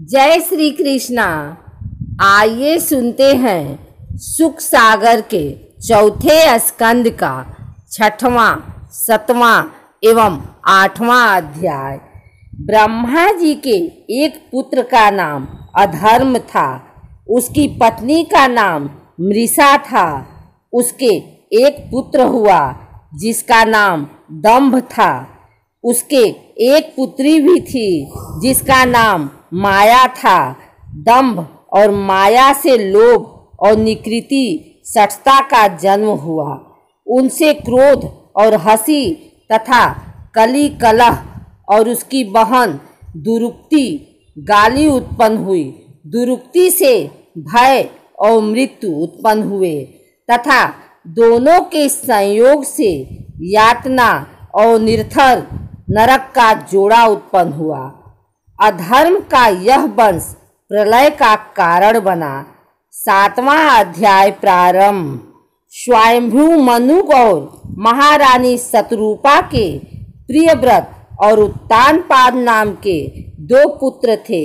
जय श्री कृष्णा। आइए सुनते हैं सुख सागर के चौथे स्कंद का 6वां, 7वां एवं 8वां अध्याय। ब्रह्मा जी के एक पुत्र का नाम अधर्म था। उसकी पत्नी का नाम मृषा था। उसके एक पुत्र हुआ जिसका नाम दंभ था। उसके एक पुत्री भी थी जिसका नाम माया था। दंभ और माया से लोभ और निकृति सठता का जन्म हुआ। उनसे क्रोध और हंसी तथा कली कलह और उसकी बहन दुरुक्ति गाली उत्पन्न हुई। दुरुक्ति से भय और मृत्यु उत्पन्न हुए तथा दोनों के संयोग से यातना और निरर्थक नरक का जोड़ा उत्पन्न हुआ। अधर्म का यह वंश प्रलय का कारण बना। 7वां अध्याय प्रारंभ। स्वयंभू मनु और महारानी शतरूपा के प्रियव्रत और उत्तानपाद नाम के 2 पुत्र थे।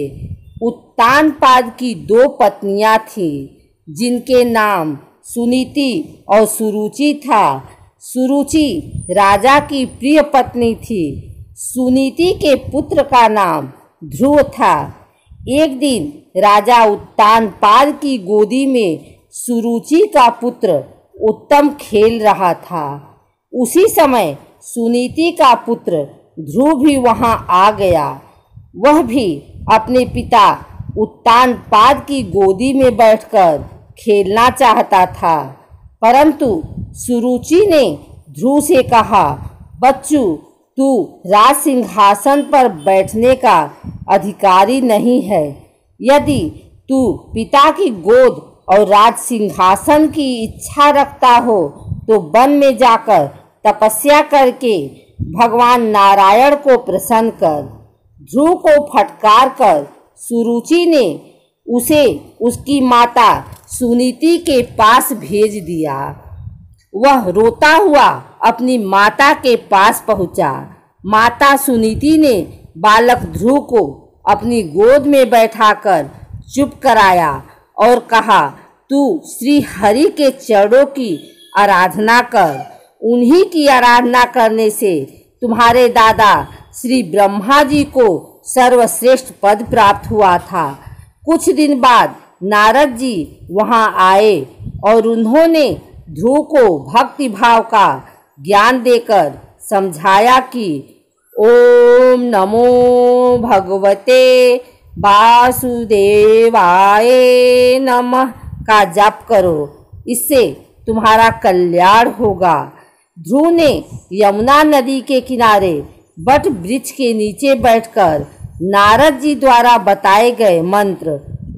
उत्तानपाद की 2 पत्नियां थीं जिनके नाम सुनीति और सुरुचि था। सुरुचि राजा की प्रिय पत्नी थी। सुनीति के पुत्र का नाम ध्रुव था। एक दिन राजा उत्तानपाद की गोदी में सुरुचि का पुत्र उत्तम खेल रहा था। उसी समय सुनीति का पुत्र ध्रुव भी वहां आ गया। वह भी अपने पिता उत्तानपाद की गोदी में बैठकर खेलना चाहता था, परंतु सुरुचि ने ध्रुव से कहा, बच्चू, तू राज सिंहासन पर बैठने का अधिकारी नहीं है। यदि तू पिता की गोद और राज सिंहासन की इच्छा रखता हो तो वन में जाकर तपस्या करके भगवान नारायण को प्रसन्न कर। ध्रुव को फटकार कर सुरुचि ने उसे उसकी माता सुनीति के पास भेज दिया। वह रोता हुआ अपनी माता के पास पहुंचा। माता सुनीति ने बालक ध्रुव को अपनी गोद में बैठाकर चुप कराया और कहा, तू श्री हरि के चरणों की आराधना कर। उन्हीं की आराधना करने से तुम्हारे दादा श्री ब्रह्मा जी को सर्वश्रेष्ठ पद प्राप्त हुआ था। कुछ दिन बाद नारद जी वहां आए और उन्होंने ध्रुव को भक्ति भाव का ज्ञान देकर समझाया कि ओम नमो भगवते वासुदेवाय नमः का जाप करो, इससे तुम्हारा कल्याण होगा। ध्रुव ने यमुना नदी के किनारे वट वृक्ष के नीचे बैठकर नारद जी द्वारा बताए गए मंत्र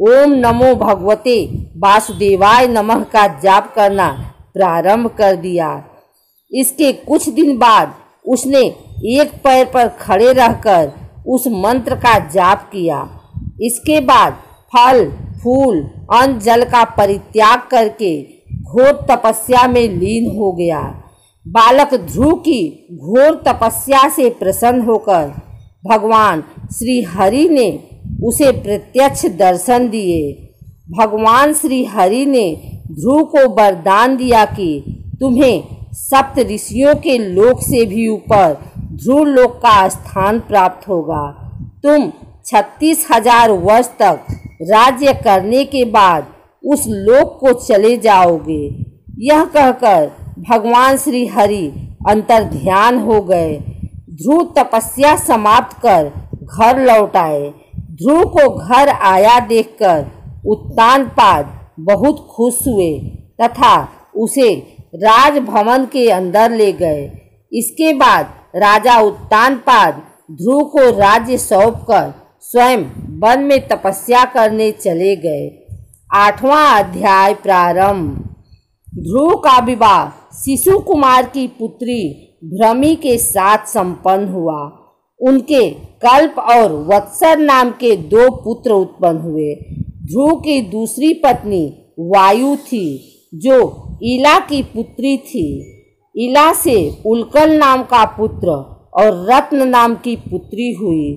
ओम नमो भगवते वासुदेवाय नमः का जाप करना प्रारंभ कर दिया। इसके कुछ दिन बाद उसने एक पैर पर खड़े रहकर उस मंत्र का जाप किया। इसके बाद फल फूल अन्न जल का परित्याग करके घोर तपस्या में लीन हो गया। बालक ध्रुव की घोर तपस्या से प्रसन्न होकर भगवान श्री हरि ने उसे प्रत्यक्ष दर्शन दिए। भगवान श्री हरि ने ध्रुव को वरदान दिया कि तुम्हें सप्त ऋषियों के लोक से भी ऊपर ध्रुव लोक का स्थान प्राप्त होगा। तुम 36,000 वर्ष तक राज्य करने के बाद उस लोक को चले जाओगे। यह कहकर भगवान श्री हरि अंतर्ध्यान हो गए। ध्रुव तपस्या समाप्त कर घर लौट आए। ध्रुव को घर आया देखकर उत्तानपाद बहुत खुश हुए तथा उसे राजभवन के अंदर ले गए। इसके बाद राजा उत्तानपाद ध्रुव को राज्य सौंपकर स्वयं वन में तपस्या करने चले गए। 8वां अध्याय प्रारंभ। ध्रुव का विवाह शिशु कुमार की पुत्री भ्रमी के साथ संपन्न हुआ। उनके कल्प और वत्सर नाम के 2 पुत्र उत्पन्न हुए। ध्रुव की दूसरी पत्नी वायु थी जो इला की पुत्री थी। इला से उल्कल नाम का पुत्र और रत्न नाम की पुत्री हुई।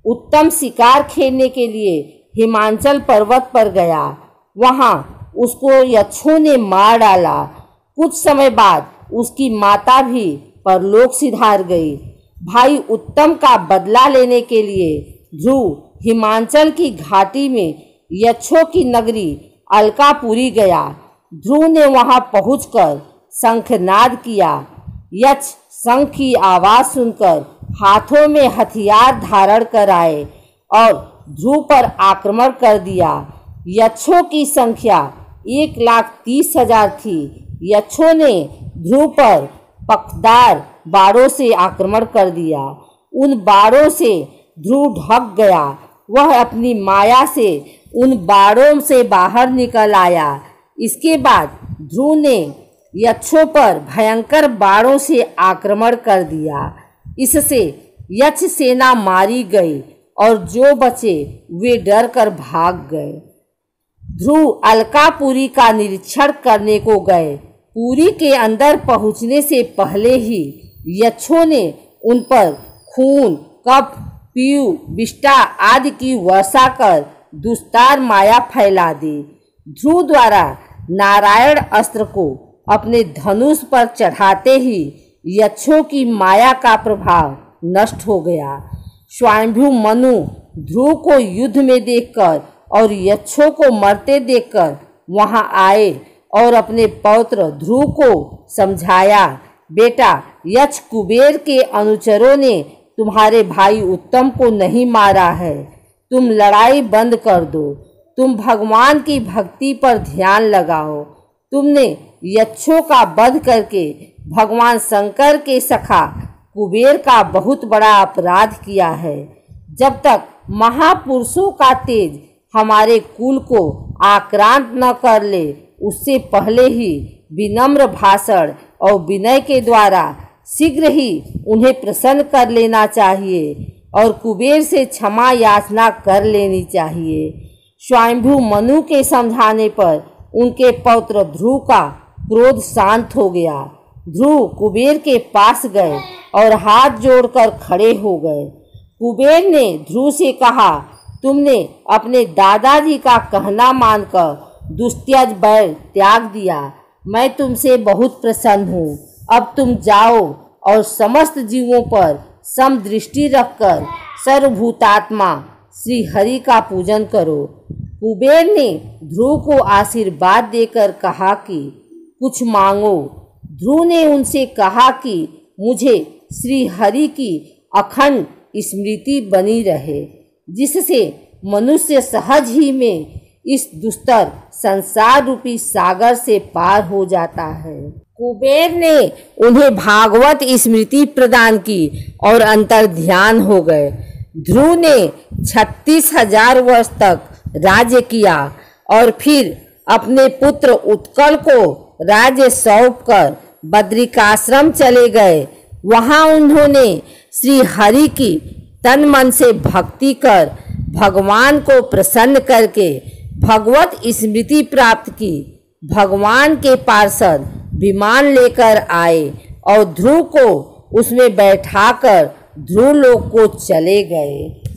उत्तम शिकार खेलने के लिए हिमाचल पर्वत पर गया। वहां उसको यक्षों ने मार डाला। कुछ समय बाद उसकी माता भी परलोक सिधार गई। भाई उत्तम का बदला लेने के लिए ध्रुव हिमाचल की घाटी में यक्षों की नगरी अलकापुरी गया। ध्रुव ने वहां पहुंचकर शंखनाद किया। यक्ष शंख की आवाज सुनकर हाथों में हथियार धारण कर आए और ध्रुव पर आक्रमण कर दिया। यक्षों की संख्या 1,30,000 थी। यक्षों ने ध्रुव पर पकदार बाणों से आक्रमण कर दिया। उन बाणों से ध्रुव ढक गया। वह अपनी माया से उन बाणों से बाहर निकल आया। इसके बाद ध्रुव ने यक्षों पर भयंकर बाणों से आक्रमण कर दिया। इससे यक्ष सेना मारी गई और जो बचे वे डर कर भाग गए। ध्रुव अलकापुरी का निरीक्षण करने को गए। पुरी के अंदर पहुंचने से पहले ही यक्षों ने उन पर खून, कफ, पीयू, विष्ठा आदि की वर्षा कर दुस्तार माया फैला दी। ध्रुव द्वारा नारायण अस्त्र को अपने धनुष पर चढ़ाते ही यक्षों की माया का प्रभाव नष्ट हो गया। स्वयंभू मनु ध्रुव को युद्ध में देखकर और यक्षों को मरते देखकर वहां आए और अपने पौत्र ध्रुव को समझाया, बेटा, यक्ष कुबेर के अनुचरों ने तुम्हारे भाई उत्तम को नहीं मारा है। तुम लड़ाई बंद कर दो। तुम भगवान की भक्ति पर ध्यान लगाओ। तुमने यक्षों का वध करके भगवान शंकर के सखा कुबेर का बहुत बड़ा अपराध किया है। जब तक महापुरुषों का तेज हमारे कुल को आक्रांत न कर ले, उससे पहले ही विनम्र भाषण और विनय के द्वारा शीघ्र ही उन्हें प्रसन्न कर लेना चाहिए और कुबेर से क्षमा याचना कर लेनी चाहिए। स्वयंभू मनु के समझाने पर उनके पौत्र ध्रुव का क्रोध शांत हो गया। ध्रुव कुबेर के पास गए और हाथ जोड़कर खड़े हो गए। कुबेर ने ध्रुव से कहा, तुमने अपने दादाजी का कहना मानकर दुस्त्यज बैर त्याग दिया। मैं तुमसे बहुत प्रसन्न हूँ। अब तुम जाओ और समस्त जीवों पर समदृष्टि रखकर सर्वभूतात्मा श्री हरि का पूजन करो। कुबेर ने ध्रुव को आशीर्वाद देकर कहा कि कुछ मांगो। ध्रुव ने उनसे कहा कि मुझे श्री हरि की अखंड स्मृति बनी रहे, जिससे मनुष्य सहज ही में इस दुस्तर संसार रूपी सागर से पार हो जाता है। कुबेर ने उन्हें भागवत स्मृति प्रदान की और अंतर ध्यान हो गए। ध्रुव ने 36,000 वर्ष तक राज्य किया और फिर अपने पुत्र उत्कल को राज्य सौंपकर बद्रिकाश्रम चले गए। वहां उन्होंने श्री हरि की तन मन से भक्ति कर भगवान को प्रसन्न करके भगवत स्मृति प्राप्त की। भगवान के पार्षद विमान लेकर आए और ध्रुव को उसमें बैठाकर ध्रुव लोक को चले गए।